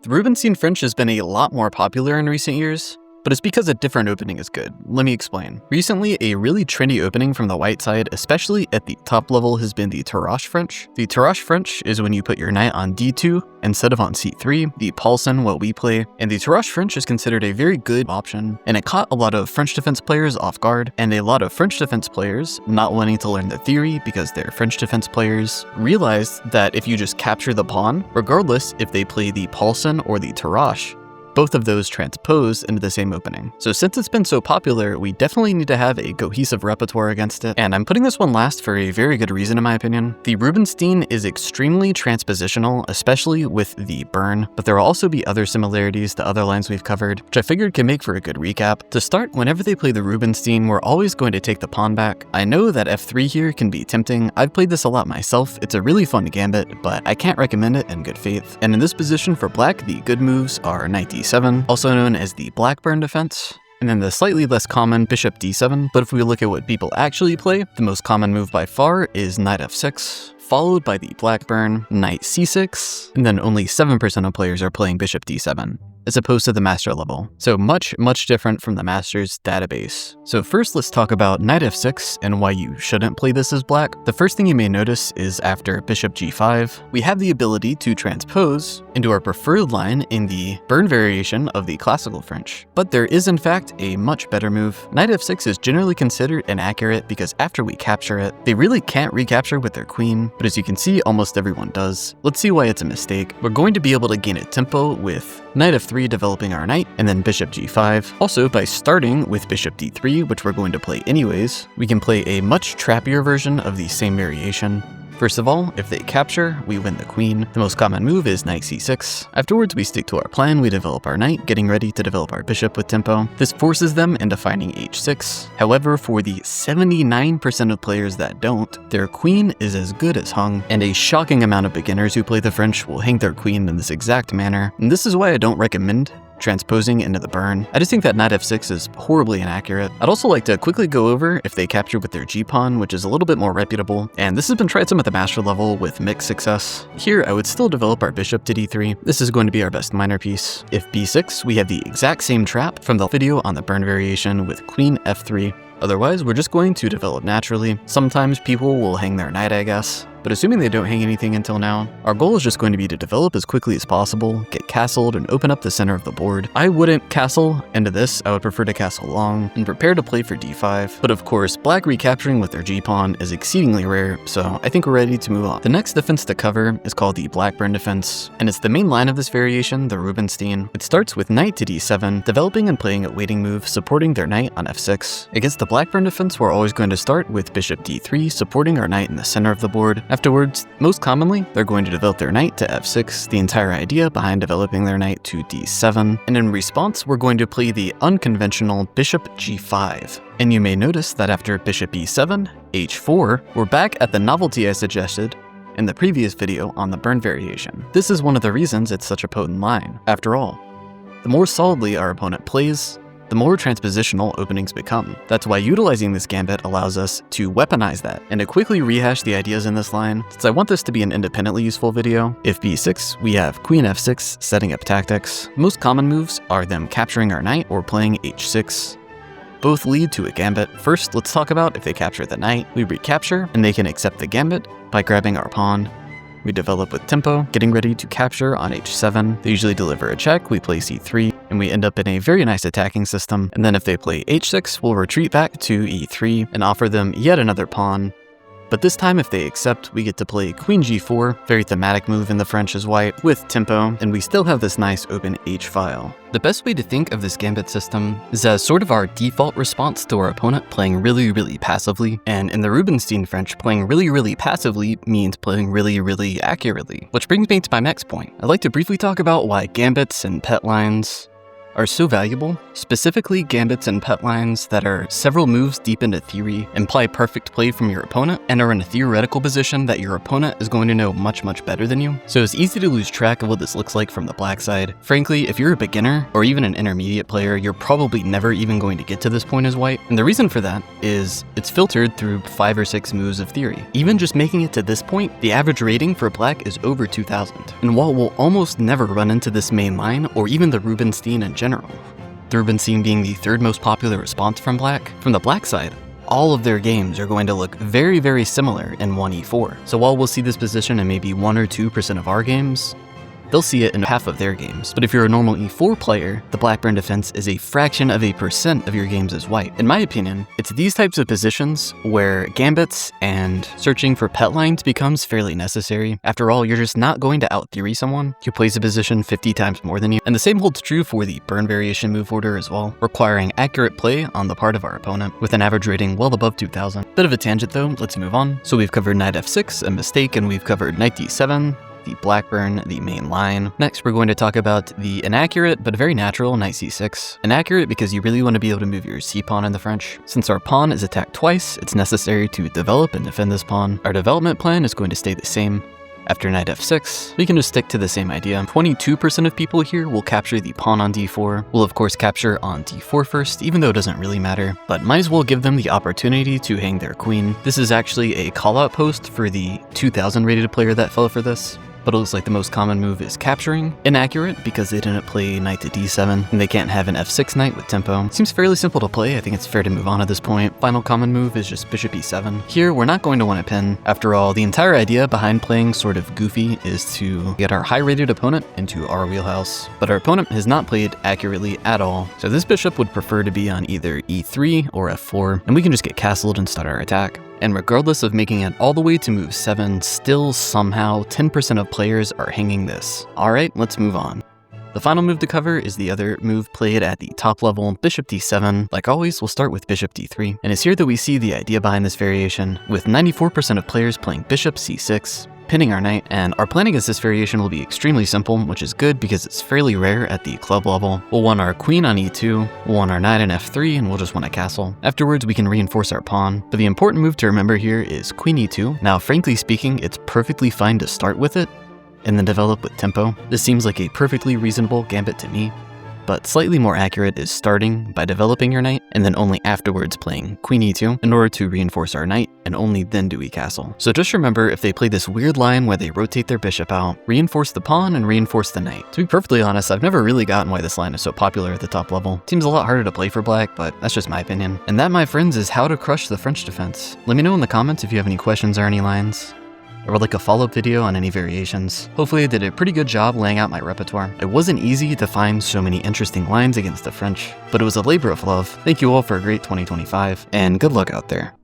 The Rubinstein French has been a lot more popular in recent years, but it's because a different opening is good. Let me explain. Recently, a really trendy opening from the white side, especially at the top level, has been the Tarrasch French. The Tarrasch French is when you put your knight on d2 instead of on c3, the Paulson, what we play, and the Tarrasch French is considered a very good option, and it caught a lot of French defense players off guard, and a lot of French defense players, not wanting to learn the theory because they're French defense players, realized that if you just capture the pawn, regardless if they play the Paulson or the Tarrasch, both of those transpose into the same opening. So since it's been so popular, we definitely need to have a cohesive repertoire against it, and I'm putting this one last for a very good reason in my opinion. The Rubinstein is extremely transpositional, especially with the burn, but there will also be other similarities to other lines we've covered, which I figured can make for a good recap. To start, whenever they play the Rubinstein, we're always going to take the pawn back. I know that f3 here can be tempting. I've played this a lot myself. It's a really fun gambit, but I can't recommend it in good faith. And in this position for black, the good moves are knight d7, also known as the Blackburne Defense, and then the slightly less common bishop d7, but if we look at what people actually play, the most common move by far is knight f6, followed by the Blackburne knight c6, and then only 7% of players are playing bishop d7, as opposed to the master level. So much different from the master's database. So first let's talk about knight f6 and why you shouldn't play this as black. The first thing you may notice is after bishop g5, we have the ability to transpose into our preferred line in the burn variation of the classical French. But there is in fact a much better move. Knight f6 is generally considered inaccurate because after we capture it, they really can't recapture with their queen, but as you can see, almost everyone does. Let's see why it's a mistake. We're going to be able to gain a tempo with knight f3 developing our knight, and then bishop g5. Also, by starting with bishop d3, which we're going to play anyways, we can play a much trappier version of the same variation. First of all, if they capture, we win the queen. The most common move is knight c6. Afterwards, we stick to our plan, we develop our knight, getting ready to develop our bishop with tempo. This forces them into finding h6. However, for the 79% of players that don't, their queen is as good as hung, and a shocking amount of beginners who play the French will hang their queen in this exact manner. And this is why I don't recommend transposing into the burn. I just think that knight f6 is horribly inaccurate. I'd also like to quickly go over if they capture with their g-pawn, which is a little bit more reputable, and this has been tried some at the master level with mixed success. Here, I would still develop our bishop to d3. This is going to be our best minor piece. If b6, we have the exact same trap from the video on the burn variation with queen f3. Otherwise, we're just going to develop naturally. Sometimes people will hang their knight, I guess. But assuming they don't hang anything until now, our goal is just going to be to develop as quickly as possible, get castled, and open up the center of the board. I wouldn't castle into this, I would prefer to castle long, and prepare to play for d5. But of course, black recapturing with their g-pawn is exceedingly rare, so I think we're ready to move on. The next defense to cover is called the Blackburne Defense, and it's the main line of this variation, the Rubinstein. It starts with knight to d7, developing and playing a waiting move, supporting their knight on f6. Against the Blackburne Defense, we're always going to start with bishop d3, supporting our knight in the center of the board. Afterwards, most commonly, they're going to develop their knight to f6, the entire idea behind developing their knight to d7, and in response, we're going to play the unconventional bishop g5. And you may notice that after bishop e7, h4, we're back at the novelty I suggested in the previous video on the burn variation. This is one of the reasons it's such a potent line. After all, the more solidly our opponent plays, the more transpositional openings become. That's why utilizing this gambit allows us to weaponize that. And to quickly rehash the ideas in this line, since I want this to be an independently useful video, if b6, we have queen f6 setting up tactics. Most common moves are them capturing our knight or playing h6. Both lead to a gambit. First, let's talk about if they capture the knight. We recapture, and they can accept the gambit by grabbing our pawn. We develop with tempo, getting ready to capture on h7. They usually deliver a check, we play c3, and we end up in a very nice attacking system. And then if they play h6, we'll retreat back to e3 and offer them yet another pawn. But this time, if they accept, we get to play queen g4, very thematic move in the French as white, with tempo, and we still have this nice open h-file. The best way to think of this gambit system is as sort of our default response to our opponent playing really passively, and in the Rubinstein French, playing really passively means playing really accurately. Which brings me to my next point. I'd like to briefly talk about why gambits and pet lines are so valuable, specifically gambits and pet lines that are several moves deep into theory, imply perfect play from your opponent, and are in a theoretical position that your opponent is going to know much better than you. So it's easy to lose track of what this looks like from the black side. Frankly, if you're a beginner or even an intermediate player, you're probably never even going to get to this point as white. And the reason for that is it's filtered through 5 or 6 moves of theory. Even just making it to this point, the average rating for black is over 2,000. And while we'll almost never run into this main line or even the Rubinstein in general, the Rubinstein being the 3rd most popular response from the black side, all of their games are going to look very similar in 1e4. So while we'll see this position in maybe 1 or 2% of our games, they'll see it in half of their games. But if you're a normal e4 player, the Blackburne Defense is a fraction of a percent of your games as white. In my opinion, it's these types of positions where gambits and searching for pet lines becomes fairly necessary. After all, you're just not going to out-theory someone who plays a position 50 times more than you. And the same holds true for the burn variation move order as well, requiring accurate play on the part of our opponent with an average rating well above 2,000. Bit of a tangent though, let's move on. So we've covered knight f6, a mistake, and we've covered knight d7, the Blackburne, the main line. Next, we're going to talk about the inaccurate but very natural knight c6. Inaccurate because you really want to be able to move your c-pawn in the French. Since our pawn is attacked twice, it's necessary to develop and defend this pawn. Our development plan is going to stay the same. After knight f6, we can just stick to the same idea. 22% of people here will capture the pawn on d4. We'll of course capture on d4 first, even though it doesn't really matter, but might as well give them the opportunity to hang their queen. This is actually a call-out post for the 2000 rated player that fell for this. But it looks like the most common move is capturing. Inaccurate because they didn't play knight to d7 and they can't have an f6 knight with tempo. Seems fairly simple to play. I think it's fair to move on at this point. Final common move is just bishop e7. Here, we're not going to want to pin. After all, the entire idea behind playing sort of goofy is to get our high-rated opponent into our wheelhouse. But our opponent has not played accurately at all, so this bishop would prefer to be on either e3 or f4, and we can just get castled and start our attack. And regardless of making it all the way to move 7, still somehow 10% of players are hanging this. Alright, let's move on. The final move to cover is the other move played at the top level, bishop d7. Like always, we'll start with bishop d3. And it's here that we see the idea behind this variation, with 94% of players playing bishop c6, pinning our knight, and our plan against this variation will be extremely simple, which is good because it's fairly rare at the club level. We'll want our queen on e2, we'll want our knight on f3, and we'll just want a castle. Afterwards, we can reinforce our pawn, but the important move to remember here is queen e2. Now, frankly speaking, it's perfectly fine to start with it, and then develop with tempo. This seems like a perfectly reasonable gambit to me. But slightly more accurate is starting by developing your knight, and then only afterwards playing queen e2 in order to reinforce our knight, and only then do we castle. So just remember, if they play this weird line where they rotate their bishop out, reinforce the pawn and reinforce the knight. To be perfectly honest, I've never really gotten why this line is so popular at the top level. Seems a lot harder to play for black, but that's just my opinion. And that, my friends, is how to crush the French defense. Let me know in the comments if you have any questions or any lines, or like a follow-up video on any variations. Hopefully I did a pretty good job laying out my repertoire. It wasn't easy to find so many interesting lines against the French, but it was a labor of love. Thank you all for a great 2025, and good luck out there.